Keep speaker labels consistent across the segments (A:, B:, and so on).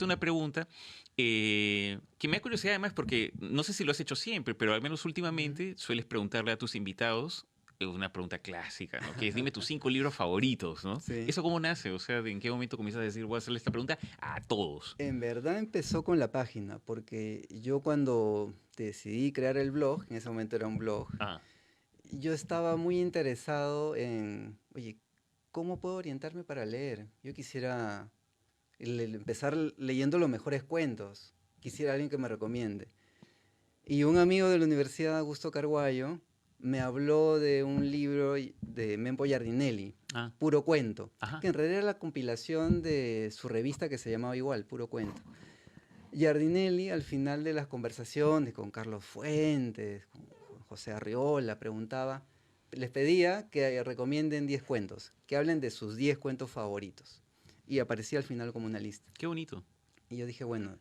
A: Una pregunta que me da curiosidad además porque no sé si lo has hecho siempre, pero al menos
B: Ujú.
A: últimamente sueles preguntarle a tus invitados una pregunta clásica, ¿no? Que es dime tus 5 libros favoritos, ¿no?
B: Sí,
A: ¿Eso cómo nace? O sea, ¿en qué momento comienzas a decir voy a hacerle esta pregunta a todos?
B: en verdad empezó con la página, porque yo cuando decidí crear el blog, en ese momento era un blog,
A: Ah,
B: yo estaba muy interesado en, oye, ¿cómo puedo orientarme para leer? Yo quisiera empezar leyendo los mejores cuentos, quisiera alguien que me recomiende. Y un amigo de la Universidad, Augusto Carguayo, me habló de un libro de Mempo Giardinelli,
A: ah,
B: Puro Cuento,
A: ajá.
B: que en realidad era la compilación de su revista que se llamaba igual, Puro Cuento. Giardinelli, al final de las conversaciones con Carlos Fuentes, con José Arriola, preguntaba, les pedía que recomienden 10 cuentos, que hablen de sus 10 cuentos favoritos. Y aparecía al final como una lista.
A: Qué bonito.
B: Y yo dije, bueno,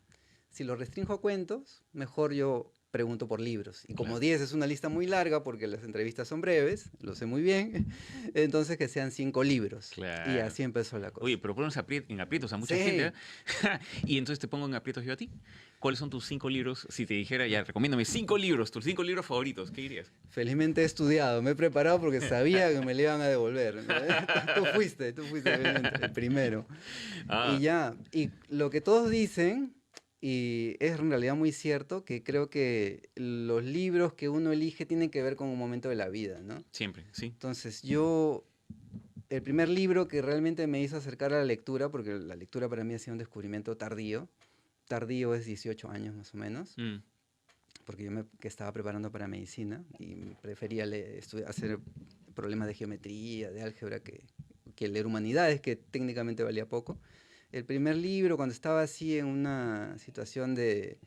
B: si lo restringo a cuentos, mejor yo pregunto por libros. Y como
A: Claro,
B: 10 es una lista muy larga, porque las entrevistas son breves, lo sé muy bien, entonces que sean 5 libros. Y
A: claro.
B: así empezó la
A: Oye,
B: cosa.
A: pero pones en aprietos a mucha gente, ¿eh?
B: Sí,
A: Y entonces te pongo en aprietos yo a ti. ¿Cuáles son tus 5 libros? Si te dijera, ya, recomiéndame 5 libros, tus 5 libros favoritos, ¿qué dirías?
B: felizmente he estudiado, me he preparado porque sabía que me le iban a devolver. Tú fuiste felizmente el primero. Y
A: Ah,
B: ya, y lo que todos dicen, y es en realidad muy cierto, que creo que los libros que uno elige tienen que ver con un momento de la vida, ¿no?
A: siempre, sí.
B: Entonces yo, el primer libro que realmente me hizo acercar a la lectura, porque la lectura para mí ha sido un descubrimiento tardío, tardío es 18 años más o menos,
A: Mm.
B: porque yo me que estaba preparando para medicina y prefería hacer problemas de geometría, de álgebra, que leer humanidades, que técnicamente valía poco. El primer libro, cuando estaba así en una situación de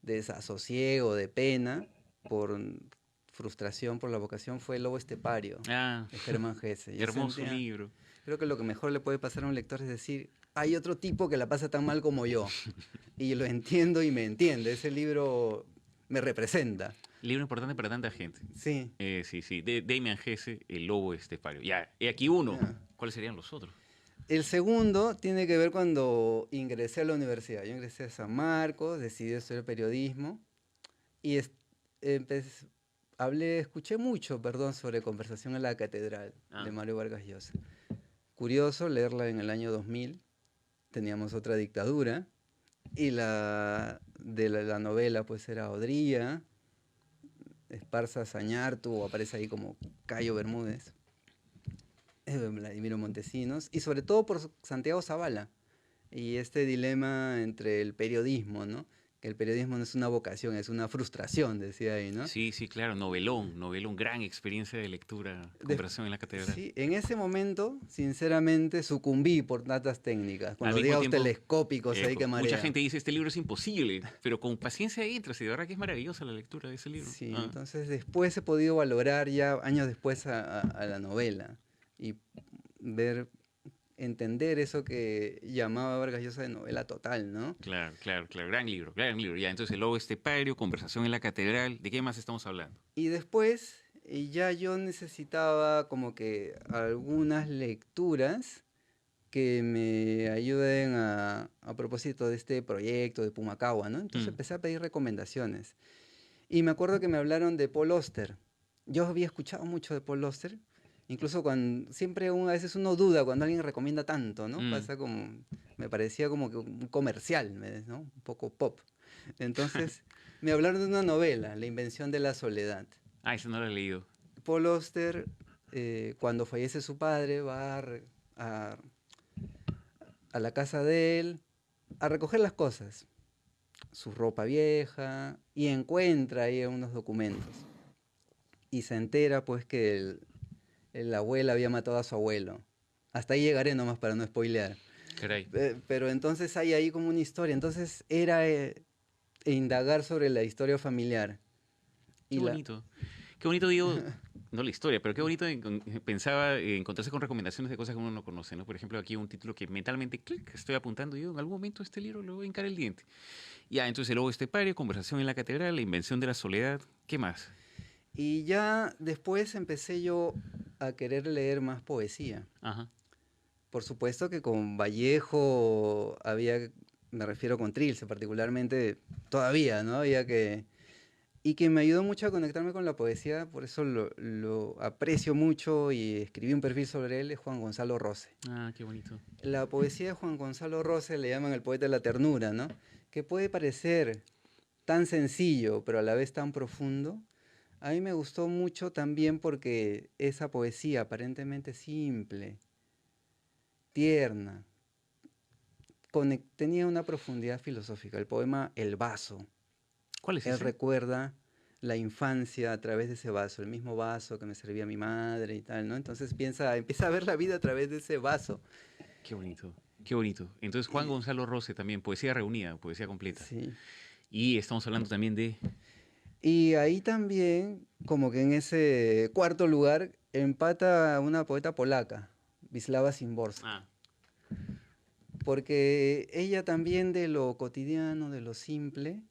B: desasosiego, de pena, por frustración por la vocación, fue El Lobo Estepario,
A: Ah,
B: de Germán Hesse. Yo
A: hermoso
B: sentía,
A: libro.
B: creo que lo que mejor le puede pasar a un lector es decir, hay otro tipo que la pasa tan mal como yo. Y lo entiendo y me entiende. Ese libro me representa.
A: Libro importante para tanta gente.
B: Sí.
A: Sí, sí. De Damian Gese, El Lobo Estepario. Ya, he aquí uno.
B: Ya.
A: ¿Cuáles serían los otros?
B: El segundo tiene que ver cuando ingresé a la universidad. Yo ingresé a San Marcos, decidí estudiar periodismo y empecé, escuché mucho, perdón, sobre Conversación en la Catedral de
A: Ah,
B: Mario Vargas Llosa. Curioso leerla en el año 2000. Teníamos otra dictadura y la novela pues era Odría, Esparza Sañartu, aparece ahí como Cayo Bermúdez, Vladimiro Montesinos, y sobre todo por Santiago Zavala, y este dilema entre el periodismo, ¿no? Que el periodismo no es una vocación, es una frustración, decía ahí, ¿no?
A: sí, sí, claro. Novelón, novelón. Gran experiencia de lectura.
B: Des-
A: Conversación en la catedral.
B: sí, en ese momento, sinceramente, sucumbí por datas técnicas, con
A: Al
B: los
A: mismo
B: diagramas
A: tiempo,
B: telescópicos ahí que
A: mucha
B: marea.
A: gente dice este libro es imposible, pero con paciencia entras y de verdad que es maravillosa la lectura de ese libro.
B: Sí,
A: Ah,
B: entonces después he podido valorar ya años después a la novela y ver, entender eso que llamaba Vargas Llosa de novela total, ¿no?
A: claro, claro, claro. Gran libro, gran libro. Ya, entonces el lobo estepario, conversación en la catedral. ¿De qué más estamos hablando?
B: Y después ya yo necesitaba como que algunas lecturas que me ayuden a propósito de este proyecto de Pumacagua, ¿no? Entonces
A: Mm.
B: empecé a pedir recomendaciones. Y me acuerdo que me hablaron de Paul Auster. Yo había escuchado mucho de Paul Auster, incluso cuando siempre a veces uno duda cuando alguien recomienda tanto, ¿no?
A: Mm.
B: Pasa como, me parecía como que un comercial, ¿no? Un poco pop. Entonces me hablaron de una novela, La Invención de la Soledad.
A: Ah, ese no lo he leído.
B: Paul Auster, cuando fallece su padre, va a, a la casa de él a recoger las cosas, su ropa vieja, y encuentra ahí unos documentos. Y se entera pues que la abuela había matado a su abuelo. Hasta ahí llegaré nomás para no spoilear.
A: Caray.
B: Pero entonces hay ahí como una historia. Entonces era indagar sobre la historia familiar.
A: Qué
B: Y la...
A: bonito. Qué bonito, digo, no la historia, pero qué bonito pensaba encontrarse con recomendaciones de cosas que uno no conoce, ¿no? Por ejemplo, aquí un título que mentalmente, clic, estoy apuntando yo, en algún momento este libro lo voy a hincar el diente. Ya, entonces el lobo estepario, conversación en la catedral, la invención de la soledad, ¿qué más?
B: y ya después empecé yo a querer leer más poesía.
A: Ajá.
B: Por supuesto que con Vallejo había me refiero con Trilce particularmente, todavía, ¿no? Y que me ayudó mucho a conectarme con la poesía, por eso lo aprecio mucho y escribí un perfil sobre él, es Juan Gonzalo Rose.
A: Ah, qué bonito.
B: La poesía de Juan Gonzalo Rose le llaman el poeta de la ternura, ¿no? Que puede parecer tan sencillo, pero a la vez tan profundo. A mí me gustó mucho también porque esa poesía aparentemente simple, tierna, tenía una profundidad filosófica. El poema El vaso.
A: ¿Cuál es
B: Él
A: ese?
B: recuerda la infancia a través de ese vaso, el mismo vaso que me servía mi madre y tal, ¿no? Entonces empieza a ver la vida a través de ese vaso.
A: Qué bonito. Qué bonito. Entonces, Juan
B: Y,
A: Gonzalo Rose también, poesía reunida, poesía completa.
B: sí.
A: Y estamos hablando también de...
B: Y ahí también, como que en ese cuarto lugar, empata una poeta polaca, Wisława Szymborska.
A: Ah,
B: Porque ella también de lo cotidiano, de lo simple,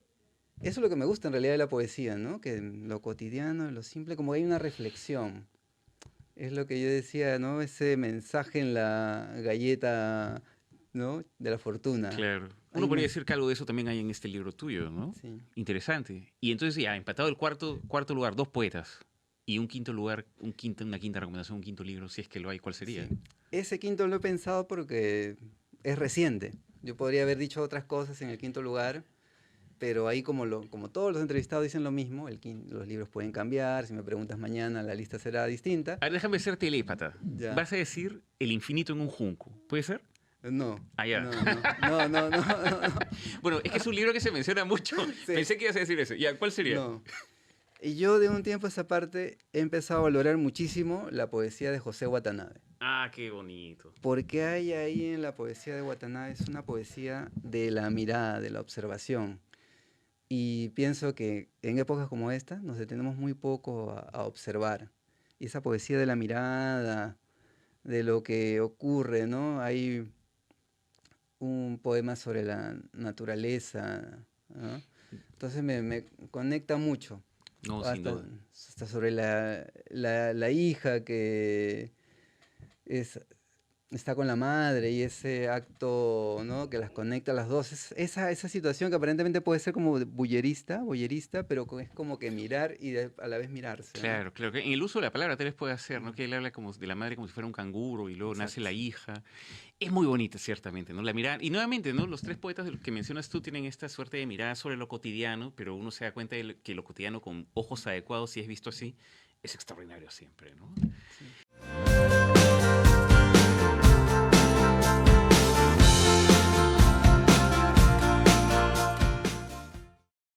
B: eso es lo que me gusta en realidad de la poesía, ¿no? Que en lo cotidiano, en lo simple, como hay una reflexión. Es lo que yo decía, ¿no? Ese mensaje en la galleta, ¿no? De la fortuna.
A: claro.
B: Hay
A: Uno
B: un
A: podría decir que algo de eso también hay en este libro tuyo, ¿no?
B: sí.
A: Interesante. Y entonces ya, empatado el cuarto lugar, dos poetas. Y un quinto lugar, una quinta recomendación, un quinto libro, si es que lo hay, ¿cuál sería?
B: Sí. Ese quinto lo he pensado porque es reciente. Yo podría haber dicho otras cosas en el quinto lugar, pero ahí como todos los entrevistados dicen lo mismo, los libros pueden cambiar, si me preguntas mañana la lista será distinta.
A: A ver, déjame ser telépata.
B: Ya.
A: Vas a decir El infinito en un junco. ¿Puede ser?
B: No,
A: Ah, ya.
B: no.
A: Bueno, es que es un libro que se menciona mucho.
B: Sí.
A: Pensé que ibas a decir eso. Ya, ¿cuál sería?
B: No. Y yo de un tiempo a esa parte he empezado a valorar muchísimo la poesía de José Watanabe.
A: Ah, qué bonito.
B: Porque hay ahí en la poesía de Watanabe, es una poesía de la mirada, de la observación. Y pienso que en épocas como esta nos detenemos muy poco a observar. Y esa poesía de la mirada, de lo que ocurre, ¿no? Hay un poema sobre la naturaleza, ¿no? Entonces me conecta mucho.
A: No, sin
B: Hasta,
A: duda.
B: hasta sobre la hija que es, está con la madre y ese acto, ¿no? Que las conecta a las dos. Esa situación que aparentemente puede ser como boyerista, pero es como que mirar y a la vez mirarse, ¿no?
A: Claro, claro. Que en el uso de la palabra tal vez puede hacer, ¿no? Que él habla como de la madre como si fuera un canguro y luego nace
B: Exacto.
A: la hija. Es muy bonita, ciertamente, ¿no? La mirada. Y nuevamente, ¿no? Los tres poetas de los que mencionas tú tienen esta suerte de mirada sobre lo cotidiano, pero uno se da cuenta de que lo cotidiano con ojos adecuados, si es visto así, es extraordinario siempre, ¿no?
B: Sí.